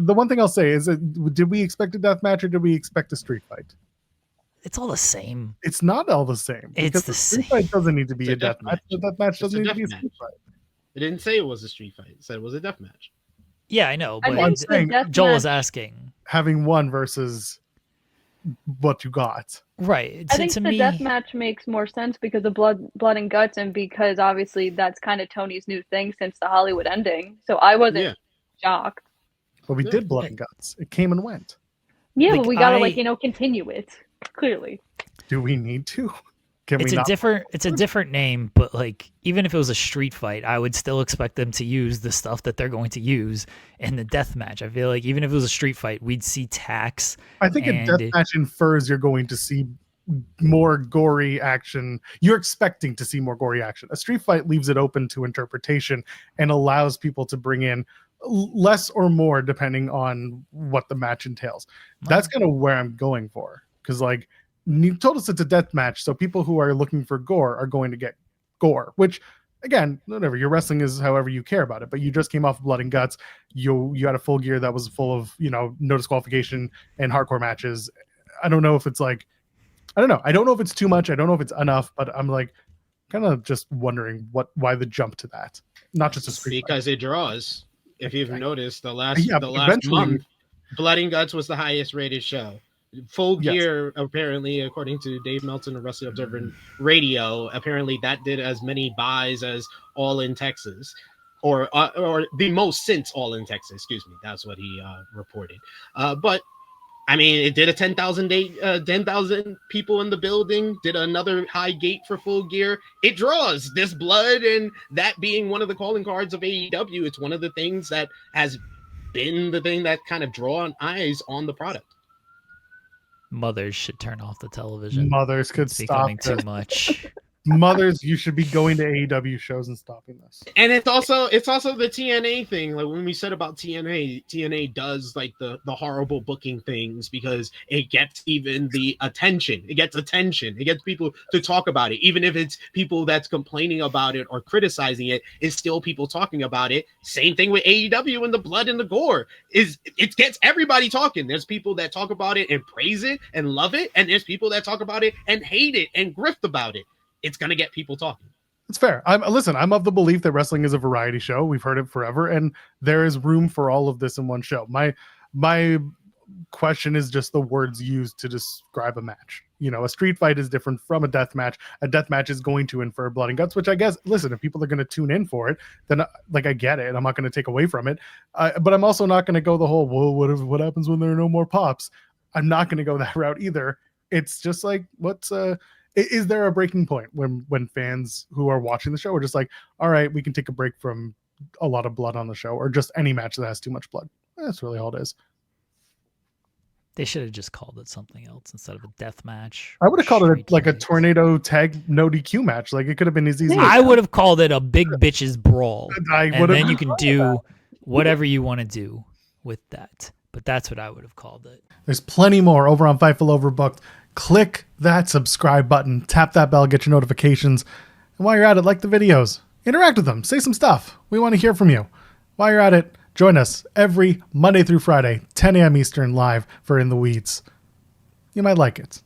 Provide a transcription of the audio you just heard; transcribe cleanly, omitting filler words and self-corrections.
The one thing I'll say is, did we expect a death match or did we expect a street fight? It's all the same. It's not all the same. It's the street same. fight doesn't need to be a death match. The death match doesn't need to be a match. street fight. It didn't say it was a street fight. It said it was a death match. Yeah, I know, but I'm saying Joel is asking. Having one versus what you got. Right. I think the death match makes more sense because of blood and guts, and because obviously that's kind of Tony's new thing since the Hollywood ending. So I wasn't shocked. But we did blood and guts. It came and went. Yeah, but we gotta continue it. Clearly. Do we need to? It's a different name, but like even if it was a street fight, I would still expect them to use the stuff that they're going to use in the death match. I feel like even if it was a street fight, we'd see tacks. I think a death match infers you're going to see more gory action. You're expecting to see more gory action. A street fight leaves it open to interpretation and allows people to bring in less or more depending on what the match entails. That's kind of where I'm going for, because like you told us it's a death match, so people who are looking for gore are going to get gore, which again, whatever, your wrestling is however you care about it, but you just came off of blood and guts. You had a full gear that was full of no disqualification and hardcore matches. I don't know if it's like, I don't know if it's too much, I don't know if it's enough, but I'm like kind of just wondering why the jump to that, not just a street because fight. It draws. If you've noticed, the last month, Blood and Guts was the highest rated show. Full Gear, apparently, according to Dave Meltzer of Wrestling Observer Radio, apparently that did as many buys as All in Texas, or the most since All in Texas. Excuse me, that's what he reported. But I mean, it did a 10,000 people in the building. Did another high gate for Full Gear. It draws this blood, and that being one of the calling cards of AEW, it's one of the things that has been the thing that kind of drawn eyes on the product. Mothers should turn off the television. Mothers could it's stop becoming too much. Mothers, you should be going to AEW shows and stopping this. And it's also the TNA thing. Like when we said about TNA does like the horrible booking things because it gets even the attention. It gets attention. It gets people to talk about it. Even if it's people that's complaining about it or criticizing it, it's still people talking about it. Same thing with AEW and the blood and the gore. It gets everybody talking. There's people that talk about it and praise it and love it, and there's people that talk about it and hate it and grift about it. It's going to get people talking. It's fair. I'm of the belief that wrestling is a variety show. We've heard it forever, and there is room for all of this in one show. My question is just the words used to describe a match. A street fight is different from a death match. A death match is going to infer blood and guts, which I guess, listen, if people are going to tune in for it, then I get it. I'm not going to take away from it. But I'm also not going to go the whole, well, what happens when there are no more pops? I'm not going to go that route either. It's just like, is there a breaking point when fans who are watching the show are just like, all right, we can take a break from a lot of blood on the show, or just any match that has too much blood? That's really all it is. They should have just called it something else instead of a death match. I would have called it like a tornado tag no DQ match. Like it could have been as easy. I would have called it a big bitches brawl. And then you can do whatever you want to do with that. But that's what I would have called it. There's plenty more over on Fightful Overbooked. Click that subscribe button, tap that bell, get your notifications. And while you're at it, like the videos, interact with them, say some stuff. We want to hear from you. While you're at it, join us every Monday through Friday, 10 a.m. Eastern live for In the Weeds. You might like it.